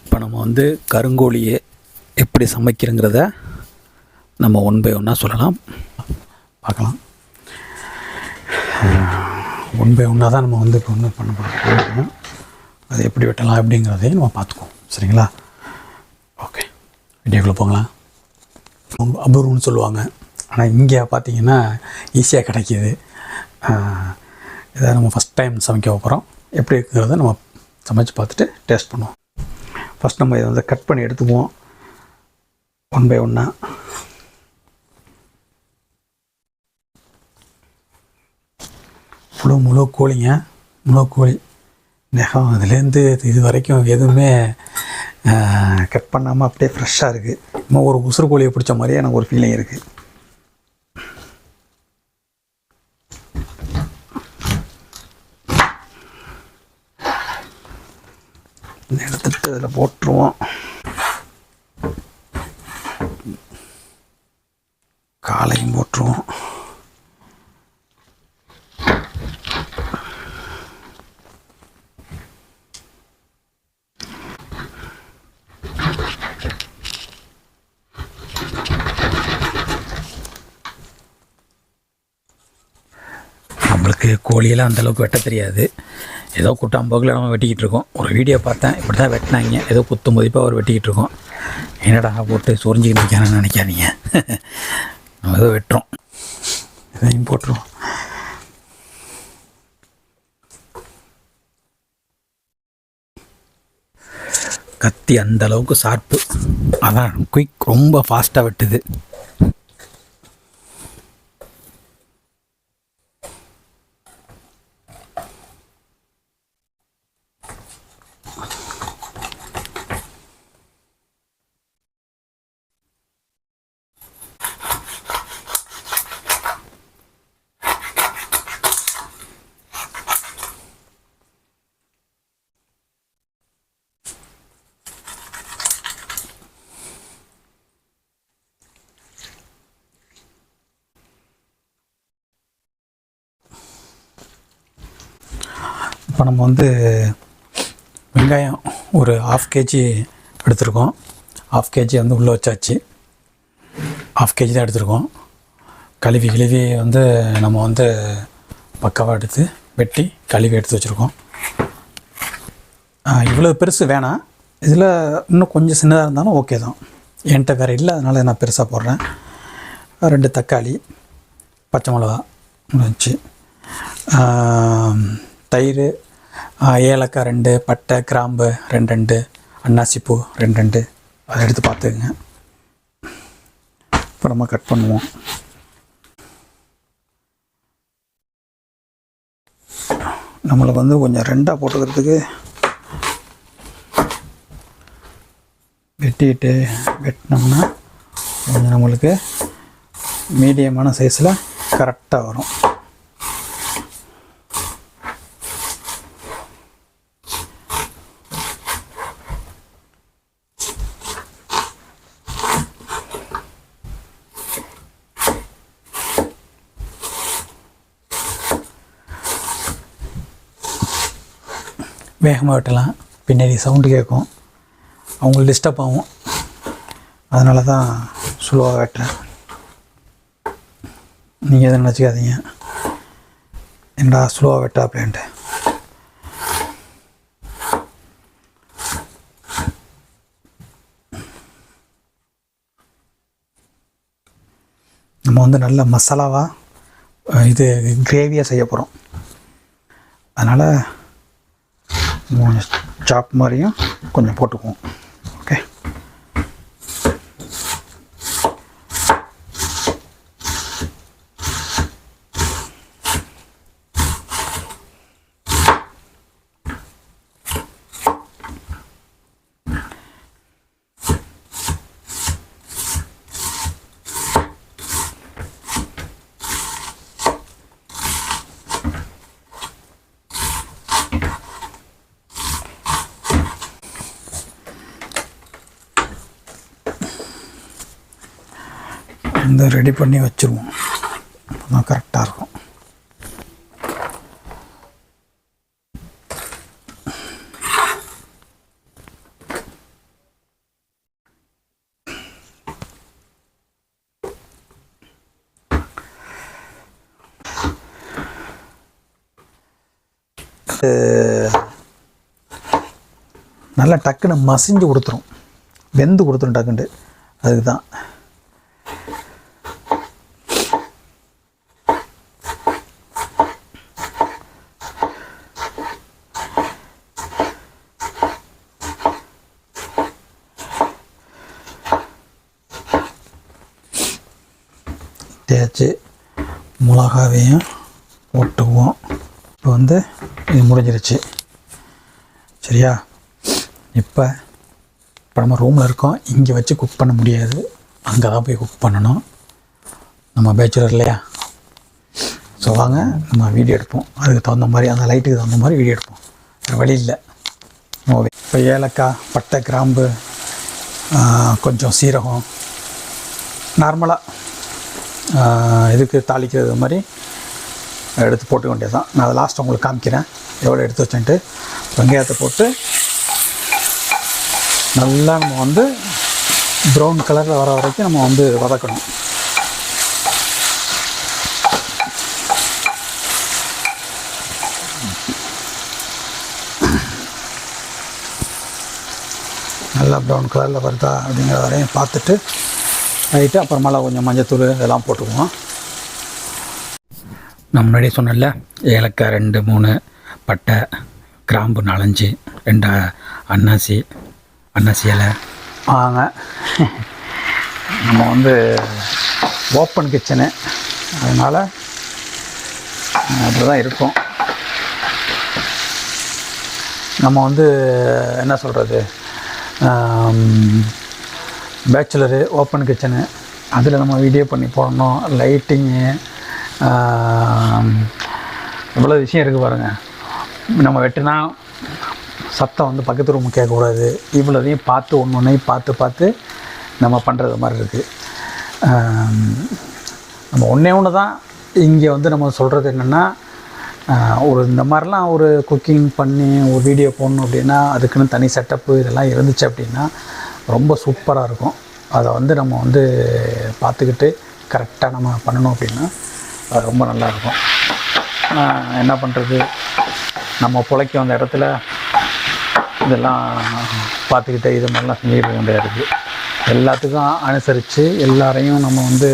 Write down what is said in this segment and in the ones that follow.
இப்போ நம்ம வந்து கருங்கோழியை எப்படி சமைக்கிறங்கிறத நம்ம ஒன் பை ஒன்னாக சொல்லலாம், பார்க்கலாம். ஒன் பை ஒன்னாக தான் நம்ம வந்து இப்போ வந்து பண்ண போகிறோம். அது எப்படி வெட்டலாம் அப்படிங்கிறதையும் நம்ம பார்த்துக்குவோம். சரிங்களா? ஓகே, வீடியோக்குள்ளே போகலாம். அபூர்வம்னு சொல்லுவாங்க, ஆனால் இங்கே பார்த்தீங்கன்னா ஈஸியாக கிடைக்கிது. இதை நம்ம ஃபஸ்ட் டைம் சமைக்க போகிறோம். எப்படி இருக்குங்கிறத நம்ம சமைச்சு பார்த்துட்டு டேஸ்ட் பண்ணுவோம். ஃபஸ்ட் நம்ம இதை வந்து கட் பண்ணி எடுத்துக்குவோம் ஒன் பை ஒன்னாக. முழு கோழிங்க, முழு கோழி நெகம் அதுலேருந்து இது வரைக்கும் எதுவுமே கட் பண்ணாமல் அப்படியே ஃப்ரெஷ்ஷாக இருக்குது. இன்னும் ஒரு உசுறு கோழியை பிடிச்ச மாதிரியே எனக்கு ஒரு ஃபீலிங் இருக்குது. எடுத்துட்டு அதில் போட்டுருவோம். காலையும் போட்டுருவோம். நம்மளுக்கு கோழியெல்லாம் அந்தளவுக்கு வெட்ட தெரியாது. ஏதோ குட்டாம்போக்கில் நம்ம வெட்டிக்கிட்டு இருக்கோம். ஒரு வீடியோ பார்த்தேன், இப்படி தான் வெட்டினாங்க. ஏதோ குத்து மதிப்பாக அவர் வெட்டிக்கிட்டு இருக்கோம். என்னடா போட்டு சொரிஞ்சிக்கிட்டு இருக்கானு நினைக்காதீங்க. நம்ம ஏதோ வெட்டுறோம். இதையும் போட்டுருவோம். கத்தி அந்த அளவுக்கு ஷார்ப்பு, அதான் குயிக், ரொம்ப ஃபாஸ்ட்டாக வெட்டுது. இப்போ நம்ம வந்து வெங்காயம் ஒரு 1/2 kg எடுத்துருக்கோம். 1/2 kg வந்து உள்ளே வச்சாச்சு. 1/2 kg தான் எடுத்துருக்கோம். கழுவி வந்து நம்ம வந்து பக்காவாக எடுத்து வெட்டி கழுவி எடுத்து வச்சுருக்கோம். இவ்வளோ பெருசு வேணாம், இதில் இன்னும் கொஞ்சம் சின்னதாக இருந்தாலும் ஓகே தான். என்கிட்ட வேறு இல்லை, அதனால் நான் பெருசாக போடுறேன். 2 தக்காளி, பச்சை மிளகா வச்சு, தயிர், ஏலக்காய் 2, பட்டை கிராம்பு 2, அன்னாசிப்பூ 2, அதை எடுத்து பார்த்துக்குங்க. இப்போ நம்ம கட் பண்ணுவோம். நம்மளுக்கு வந்து கொஞ்சம் 2ஆக போட்டுக்கிறதுக்கு வெட்டினோம்னா கொஞ்சம் நம்மளுக்கு மீடியமான சைஸில் கரெக்டாக வரும். வேகமாக வெட்டலாம், பின்னாடி சவுண்டு கேட்கும், அவங்களுக்கு டிஸ்டர்ப் ஆகும். அதனால தான் ஸ்லோவாக வெட்டுறேன். நீங்கள் எதுவும் நினச்சிக்காதீங்க, என்னடா ஸ்லோவாக வெட்டா அப்படின்ட்டு. நம்ம வந்து நல்ல மசாலாவாக இது கிரேவியாக செய்ய போகிறோம். அதனால் சாப் மாதிரியும் கொஞ்சம் போட்டுக்குவோம். ஓகே, இந்த ரெடி பண்ணி வச்சுருவோம். அப்போ கரெக்டாக இருக்கும். நல்லா டக்குன்னு மசிஞ்சு கொடுத்துரும், வெந்து கொடுத்துரும் டக்குன்ட்டு. அதுக்கு தான் தேய்ச்சி மிளகாவையும் போட்டுக்குவோம். இப்போ இது முடிஞ்சிருச்சு. சரியா? இப்போ நம்ம ரூமில் இருக்கோம், இங்கே வச்சு குக் பண்ண முடியாது, அங்கே தான் போய் குக் பண்ணணும். நம்ம பேச்சுலர் இல்லையா? ஸோ வாங்க நம்ம வீடியோ எடுப்போம். அதுக்கு தகுந்த மாதிரி, அந்த லைட்டுக்கு தகுந்த மாதிரி வீடியோ எடுப்போம். வேறு வழி இல்லை. ஓகே. இப்போ ஏலக்காய், பட்டை, கிராம்பு, கொஞ்சம் சீரகம், நார்மலாக இதுக்கு தாளிக்கிறது மாதிரி எடுத்து போட்டுக்க வேண்டியது தான். நான் அதை லாஸ்ட்டு உங்களுக்கு காமிக்கிறேன் எவ்வளோ எடுத்து வச்சுட்டு. வெங்காயத்தை போட்டு நல்லா நம்ம ப்ரௌன் கலரில் வர வரைக்கும் நம்ம வதக்கணும். நல்லா ப்ரௌன் கலரில் வருதா அப்படிங்கிற வரையும் பார்த்துட்டு ரைட்டு அப்புறமால கொஞ்சம் மஞ்சத்தூள் இதெல்லாம் போட்டுக்குவோம். நான் முன்னாடியே சொன்னேன்ல, ஏலக்காய் 2-3, பட்டை, கிராம்பு 4-5, 2 அன்னாசி இலை. வாங்க நம்ம ஓப்பன் கிச்சனு, அதனால் அப்படி தான் இருக்கும். நம்ம என்ன சொல்கிறது, பேச்சுலரு, ஓப்பன் கிச்சனு, அதில் நம்ம வீடியோ பண்ணி போடணும். லைட்டிங்கு, இவ்வளோ விஷயம் இருக்குது பாருங்கள். நம்ம வெட்டினா சத்தம் பக்கத்து ரூம் கேட்கக்கூடாது. இவ்வளோதையும் பார்த்து ஒன்றையும் பார்த்து நம்ம பண்ணுறது மாதிரி இருக்குது. நம்ம ஒன்று தான் இங்கே நம்ம சொல்கிறது என்னென்னா, இந்த மாதிரிலாம் ஒரு குக்கிங் பண்ணி ஒரு வீடியோ போடணும் அப்படின்னா அதுக்குன்னு தனி செட்டப்பு இதெல்லாம் இருந்துச்சு அப்படின்னா ரொம்ப சூப்பராக இருக்கும். அதை நம்ம பார்த்துக்கிட்டு கரெக்டாக நம்ம பண்ணணும் அப்படின்னா அது ரொம்ப நல்லாயிருக்கும். என்ன பண்ணுறது, நம்ம பிழைக்க வந்த இடத்துல இதெல்லாம் பார்த்துக்கிட்டே இது மாதிரிலாம் செஞ்சுக்கிட்டு இருக்க வேண்டியதாக இருக்குது. எல்லாத்துக்கும் அனுசரித்து எல்லாரையும் நம்ம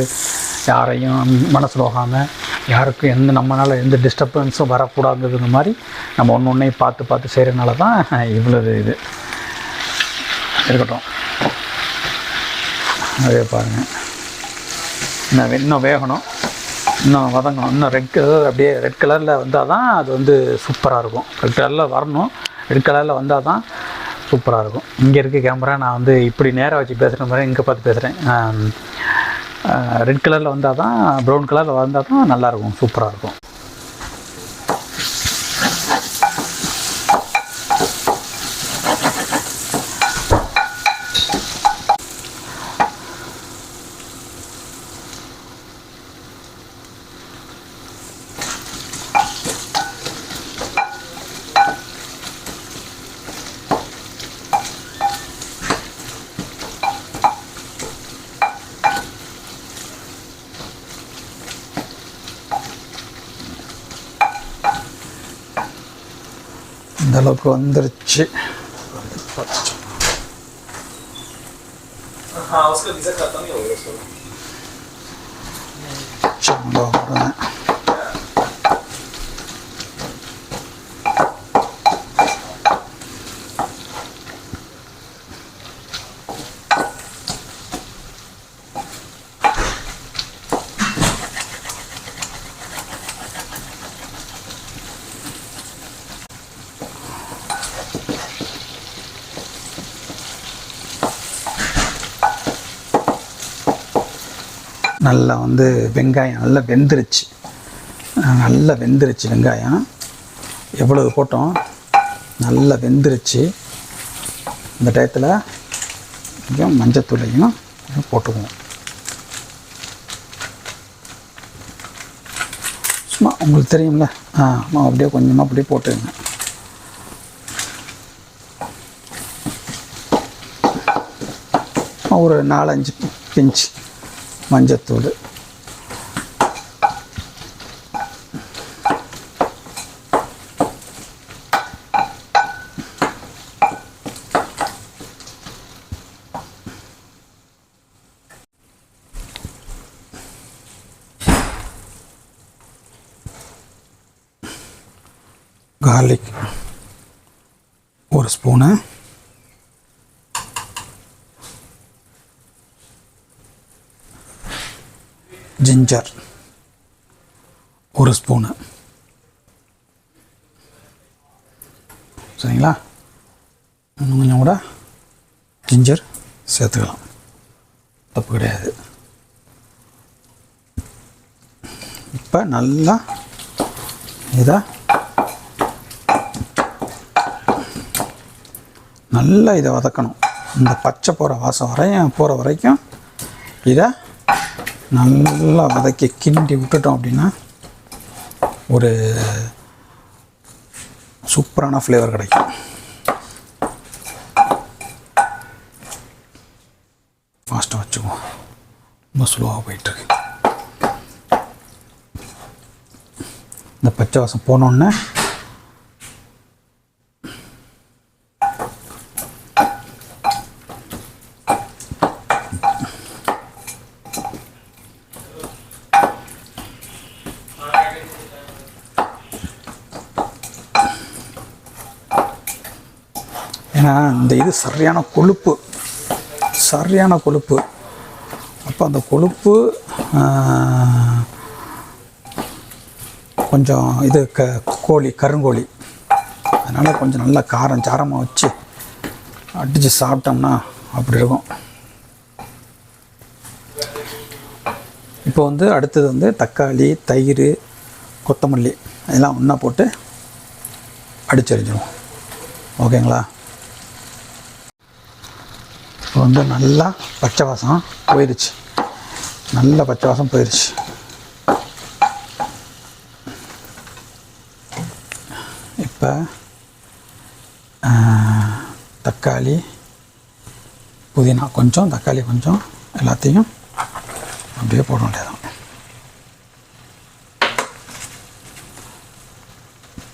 யாரையும் மனசு நோகாமல், யாருக்கும் நம்மளால் எந்த டிஸ்டர்பன்ஸும் வரக்கூடாதுங்கிற மாதிரி நம்ம ஒன்றையும் பார்த்து செய்கிறதுனால தான் இவ்வளோ இது இருக்கட்டும். அதே பாருங்கள், இன்னும் வேகணும், இன்னும் வதங்கணும், இன்னும் அப்படியே ரெட் கலரில் வந்தால் தான் அது சூப்பராக இருக்கும். ரெட் கலரில் வரணும், ரெட் கலரில் வந்தால் தான் சூப்பராக இருக்கும். இங்கே இருக்க கேமரா நான் இப்படி நேராக வச்சு பேசுகிற மாதிரி இங்கே பார்த்து பேசுகிறேன். ரெட் கலரில் வந்தால் தான், ப்ரௌன் கலரில் வந்தால் தான் நல்லாயிருக்கும், சூப்பராக இருக்கும். இந்த அளவுக்கு வந்துருச்சு. நல்லா வெங்காயம் நல்லா வெந்துருச்சு. வெங்காயம் எவ்வளவு போட்டோம், நல்லா வெந்துருச்சு. இந்த டயத்தில் கொஞ்சம் மஞ்சத்தூளையும் போட்டுக்குவோம். சும்மா உங்களுக்கு தெரியும்ல, அப்படியே கொஞ்சமாக அப்படியே போட்டுங்க. ஒரு 4-5 பிஞ்ச் மஞ்சத்தூள், கார்லிக் 1 ஸ்பூனு, ஜிஞ்சர் 1 ஸ்பூனு. சரிங்களா? இன்னும் கொஞ்சம் கூட ஜிஞ்சர் சேர்த்துக்கலாம், தப்பு கிடையாது. இப்போ நல்லா இதை வதக்கணும். இந்த பச்சை போகிற வரைக்கும் இதை நல்லா வதக்கி கிண்டி விட்டுட்டோம் அப்படின்னா ஒரு சூப்பரான ஃப்ளேவர் கிடைக்கும். ஃபாஸ்ட்டாக வச்சுக்குவோம், ரொம்ப ஸ்லோவாக போயிட்டுருக்கு. இந்த பச்சை வாசம் போனோன்னே ஏன்னா இந்த இது சரியான கொழுப்பு. அப்போ அந்த கொழுப்பு கொஞ்சம் இது கருங்கோழி, அதனால் கொஞ்சம் நல்லா சாரமாக வச்சு அடித்து சாப்பிட்டோம்னா அப்படி இருக்கும். இப்போ அடுத்தது தக்காளி, தயிர், கொத்தமல்லி இதெல்லாம் ஒன்றா போட்டு அடிச்சரிஞ்சிடும். ஓகேங்களா? இப்போ நல்லா பச்சை வாசம் போயிடுச்சு. இப்போ தக்காளி, புதினா கொஞ்சம், தக்காளி கொஞ்சம், எல்லாத்தையும் அப்படியே போட வேண்டியதான்.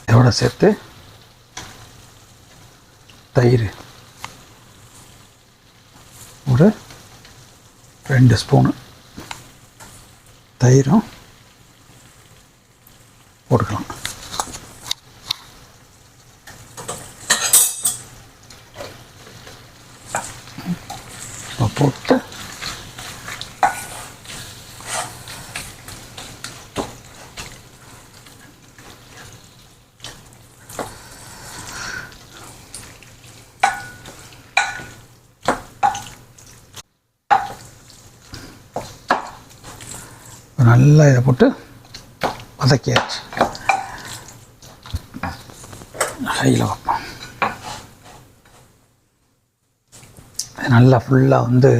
இதோட சேர்த்து தயிர் ஒரு 2 ஸ்பூனு தயிரும் போட்டுக்கலாம். போட்டு நல்லா இதை போட்டு வதக்கியாச்சு. ஹையில் வைப்போம். நல்லா ஃபுல்லாக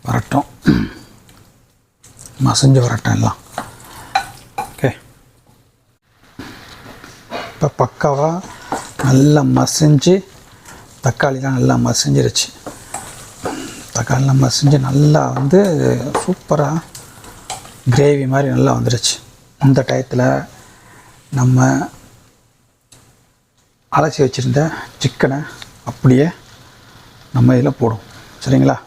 வரட்டும், மசிஞ்சு வரட்டும் எல்லாம். ஓகே, இப்போ பக்காவாக நல்லா மசிஞ்சு தக்காளிலாம் நல்லா மசிஞ்சிருச்சு. தக்காளிலாம் மசிஞ்சு நல்லா சூப்பராக கிரேவி மாதிரி நல்லா வந்துடுச்சு. இந்த டயத்தில் நம்ம அலசி வச்சுருந்த சிக்கனை அப்படியே நம்ம இதில் போடும். சரிங்களா?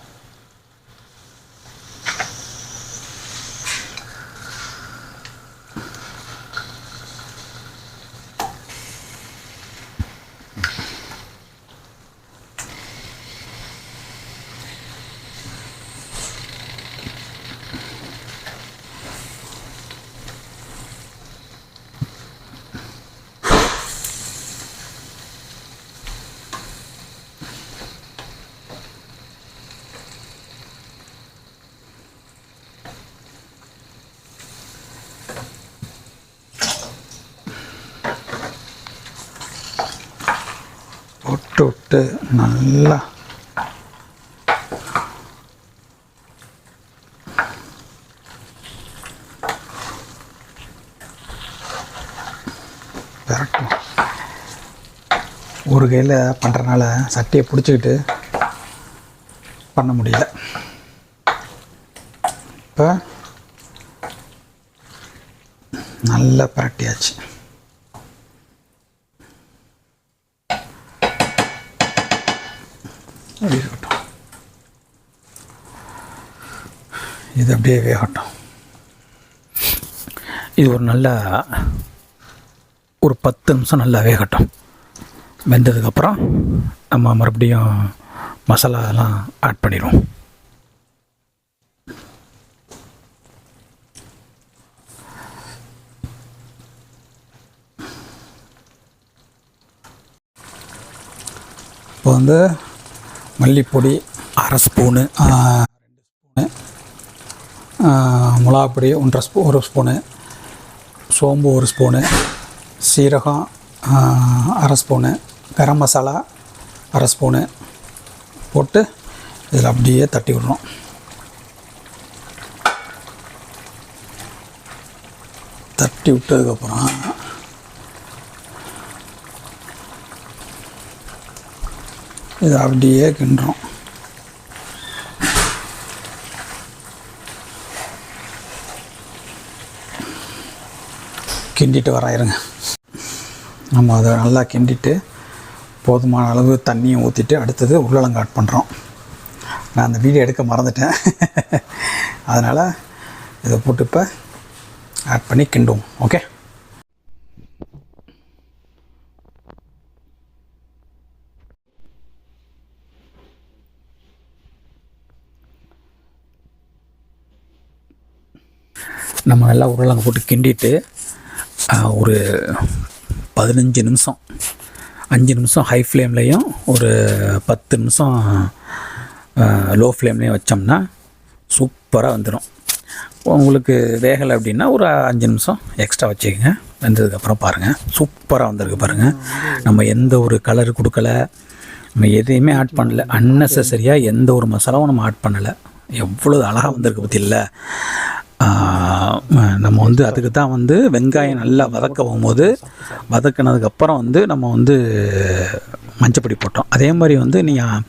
விட்டு நல்லா விரட்டும். ஒரு கையில் பண்ணுறனால சட்டியை பிடிச்சிக்கிட்டு பண்ண முடியல. இப்போ நல்லா பரட்டியாச்சு. இருக்கட்டும், இது அப்படியே வேகட்டும். இது ஒரு நல்ல ஒரு 10 நிமிஷம் நல்லா வேகட்டும். வெந்ததுக்கப்புறம் நம்ம மறுபடியும் மசாலாலாம் ஆட் பண்ணிடுவோம். இப்போ வந்து மல்லிப்பொடி 1/2 ஸ்பூனு, 2 ஸ்பூனு, மிளகாப்பொடி 1 ஸ்பூனு, சோம்பு 1 ஸ்பூனு, சீரகம் 1/2 ஸ்பூனு, கரம் மசாலா 1/2 ஸ்பூனு போட்டு இதில் அப்படியே தட்டி விடணும். தட்டி விட்டதுக்கப்புறம் இதை அப்படியே கிண்டுறோம். கிண்டிட்டு வராயிருங்க. நம்ம அதை நல்லா கிண்டிட்டு போதுமான அளவு தண்ணியை ஊற்றிட்டு அடுத்தது உருளைக்கிழங்கு ஆட் பண்ணுறோம். நான் அந்த வீடியோ எடுக்க மறந்துட்டேன். அதனால் இதை போட்டு இப்போ ஆட் பண்ணி கிண்டுவோம். ஓகே, நம்ம நல்லா உருளைக்கிழங்கு போட்டு கிண்டிட்டு ஒரு 15 நிமிஷம், 5 நிமிஷம் ஹை ஃப்ளேம்லேயும் ஒரு 10 நிமிஷம் லோ ஃப்ளேம்லேயும் வச்சோம்னா சூப்பராக வந்துடும். உங்களுக்கு வேகலை அப்படின்னா ஒரு 5 நிமிஷம் எக்ஸ்ட்ரா வச்சுக்கோங்க. வெந்ததுக்கப்புறம் பாருங்கள் சூப்பராக வந்திருக்கு. பாருங்கள், நம்ம எந்த ஒரு கலர் கொடுக்கலை, நம்ம எதையுமே ஆட் பண்ணலை, அன்னெசரியாக எந்த ஒரு மசாலாவும் நம்ம ஆட் பண்ணலை. எவ்வளோ அழகாக வந்திருக்கு பற்றி இல்லை. நம்ம வந்து அதுக்கு தான் வந்து வெங்காயம் நல்லா வதக்க போகும்போது வதக்கினதுக்கப்புறம் வந்து நம்ம வந்து மஞ்சப்பொடி போட்டோம். அதே மாதிரி வந்து நீங்கள்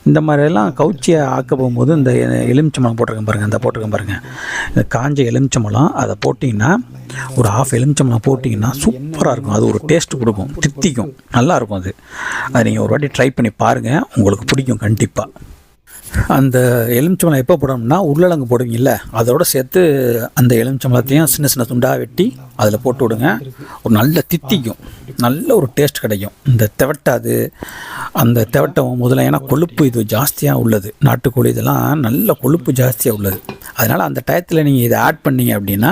இந்த மாதிரியெல்லாம் கவுச்சியை ஆக்க போகும்போது இந்த எலுமிச்சம்பழம் போட்டிருக்கேன் பாருங்கள், இந்த போட்டிருக்கேன் பாருங்கள், இந்த காஞ்ச எலுமிச்சம்பழம் அதை போட்டிங்கன்னா ஒரு 1/2 எலுமிச்சம்பழம் போட்டிங்கன்னா சூப்பராக இருக்கும். அது ஒரு டேஸ்ட் கொடுக்கும், தித்திக்கும், நல்லாயிருக்கும். அது நீங்கள் ஒரு வாட்டி ட்ரை பண்ணி பாருங்கள், உங்களுக்கு பிடிக்கும் கண்டிப்பாக. அந்த எலுமிச்சம்பழம் எப்போ போடணும்னா உருளைக்கிழங்கு போடுவீங்கல்ல, அதோடு சேர்த்து அந்த எலுமிச்சம்பழத்தையும் சின்ன சின்ன துண்டாக வெட்டி அதில் போட்டு விடுங்க. ஒரு நல்ல தித்திக்கும், நல்ல ஒரு டேஸ்ட் கிடைக்கும். இந்த தெவட்டாது, அந்த தெவட்டை முதல்ல, ஏன்னா கொழுப்பு இது ஜாஸ்தியாக உள்ளது, நாட்டுக்கோழி இதெல்லாம் நல்ல கொழுப்பு ஜாஸ்தியாக உள்ளது. அதனால் அந்த டயத்தில் நீங்கள் இதை ஆட் பண்ணிங்க அப்படின்னா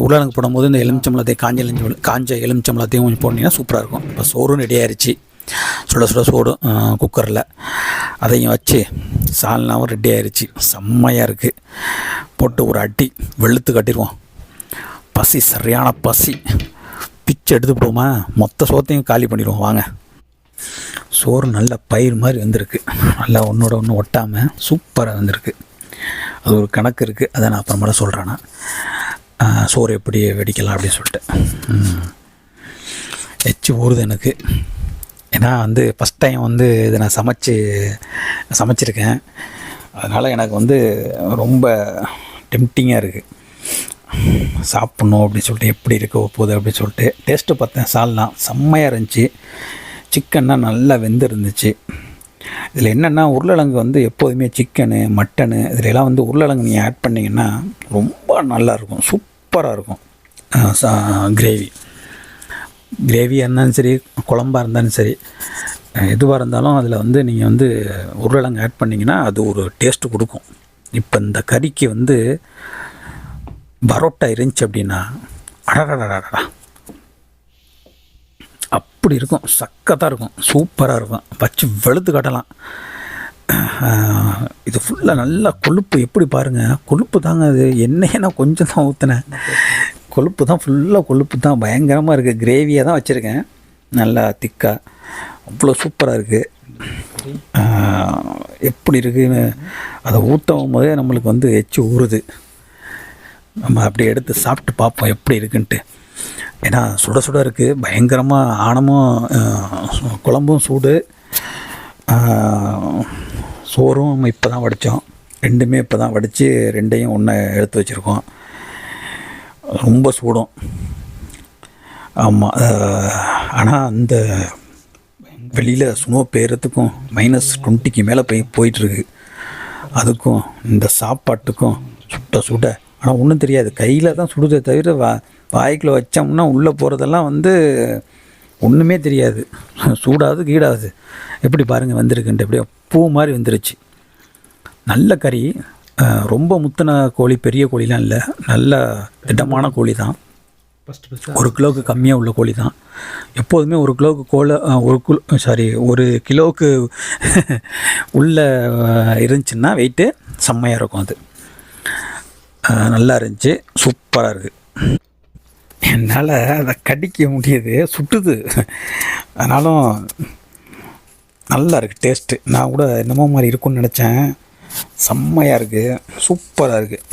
உருளைக்கிழங்கு போடும்போது இந்த எலுமிச்சம்பழத்தை காஞ்ச எலுமிச்சம்பழத்தையும் கொஞ்சம் போட்டிங்கன்னா சூப்பராக இருக்கும். இப்போ சோறும் ரெடி ஆயிடுச்சு, சுட சுட சோடு குக்கரில் அதையும் வச்சு சால்னாவும் ரெடி ஆயிடுச்சு. செம்மையாக இருக்குது. போட்டு ஒரு அடி வெளுத்து கட்டிடுவோம். பசி, சரியான பசி, பிச்சு எடுத்து போடுவோமா, மொத்த சோத்தையும் காலி பண்ணிடுவோம். வாங்க. சோறு நல்ல பயிர் மாதிரி வந்திருக்கு, நல்லா ஒன்றோட ஒன்று ஒட்டாமல் சூப்பராக வந்திருக்கு. அது ஒரு கணக்கு இருக்குது, அதை நான் அப்புறமேல சொல்கிறேன்னா சோறு எப்படி வெடிக்கலாம் அப்படின்னு சொல்லிட்டு. எச்சு ஊறுது எனக்கு. ஏன்னா வந்து ஃபஸ்ட் டைம் வந்து இதை நான் சமைச்சிருக்கேன். அதனால் எனக்கு வந்து ரொம்ப டெம்டிங்காக இருக்குது, சாப்பிட்ணும் அப்படின்னு சொல்லிட்டு. எப்படி இருக்க போகுது அப்படின்னு சொல்லிட்டு டேஸ்ட்டு பார்த்தேன். சால்னா செம்மையாக இருந்துச்சு, சிக்கன்னா நல்லா வெந்து இருந்துச்சு. இதில் என்னென்னா உருளைக்கிழங்கு வந்து எப்போதுமே சிக்கனு, மட்டனு இதிலெல்லாம் வந்து உருளைக்கிழங்கு நீங்கள் ஆட் பண்ணிங்கன்னா ரொம்ப நல்லாயிருக்கும், சூப்பராக இருக்கும். கிரேவியாக இருந்தாலும் சரி, குழம்பாக இருந்தாலும் சரி, எதுவாக இருந்தாலும் அதில் வந்து நீங்கள் வந்து உருளைக்கிழங்கு ஆட் பண்ணிங்கன்னா அது ஒரு டேஸ்ட்டு கொடுக்கும். இப்போ இந்த கறிக்கு வந்து பரோட்டா இருந்துச்சு அப்படின்னா அடடடடா அப்படி இருக்கும், சக்கத்தாக இருக்கும், சூப்பராக இருக்கும். வச்சு வெளுத்து காட்டலாம். இது ஃபுல்லாக நல்லா கொழுப்பு, எப்படி பாருங்கள், கொழுப்பு தாங்க. அது எண்ணெயை நான் கொஞ்சம் தான் ஊற்றினேன், கொழுப்பு தான், ஃபுல்லாக கொழுப்பு தான், பயங்கரமாக இருக்குது. கிரேவியாக தான் வச்சுருக்கேன், நல்லா திக்காக, அவ்வளோ சூப்பராக இருக்குது. எப்படி இருக்குதுன்னு அதை ஊற்றவும் போதே நம்மளுக்கு வந்து எச்சு ஊறுது. நம்ம அப்படியே எடுத்து சாப்பிட்டு பார்ப்போம் எப்படி இருக்குன்ட்டு. ஏன்னா சுட சுட இருக்குது, பயங்கரமாக ஆணமும் குழம்பும் சூடு, சோறும் இப்போ தான் வடித்தோம், ரெண்டுமே இப்போ தான் வடித்து ரெண்டையும் ஒன்று எடுத்து வச்சுருக்கோம். ரொம்ப சூடும். ஆமாம். ஆனால் அந்த வெளியில் ஸ்னோ பெய்யறதுக்கும் -20க்கு மேலே போயிட்டுருக்கு. அதுக்கும் இந்த சாப்பாட்டுக்கும் சுட சுட ஆனால் ஒன்றும் தெரியாது. கையில் தான் சுடுதே தவிர வாய்க்குள்ளே வச்சோம்னா உள்ளே போகிறதெல்லாம் வந்து ஒன்றுமே தெரியாது. சூடாது கீடாது. எப்படி பாருங்கள் வெந்திருக்குன்ட்டு, எப்படியோ பூ மாதிரி வெந்துருச்சு. நல்ல கறி. ரொம்ப முத்தின கோழி, பெரிய கோழிலாம் இல்லை, நல்ல திடமான கோழி தான். 1 கிலோவுக்கு கம்மியாக உள்ள கோழி தான். எப்போதுமே 1 கிலோவுக்கு ஒரு கிலோவுக்கு உள்ள இருந்துச்சுன்னா வெயிட்டு செம்மையாக இருக்கும். அது நல்லா இருந்துச்சு, சூப்பராக இருக்குது. என்னால் அதை கடிக்க முடியுது, சுட்டுது. ஆனாலும் நல்லா இருக்குது டேஸ்ட்டு. நான் கூட என்னமோ மாதிரி இருக்கும்னு நினச்சேன். செம்மையாக இருக்குது, சூப்பராக இருக்குது.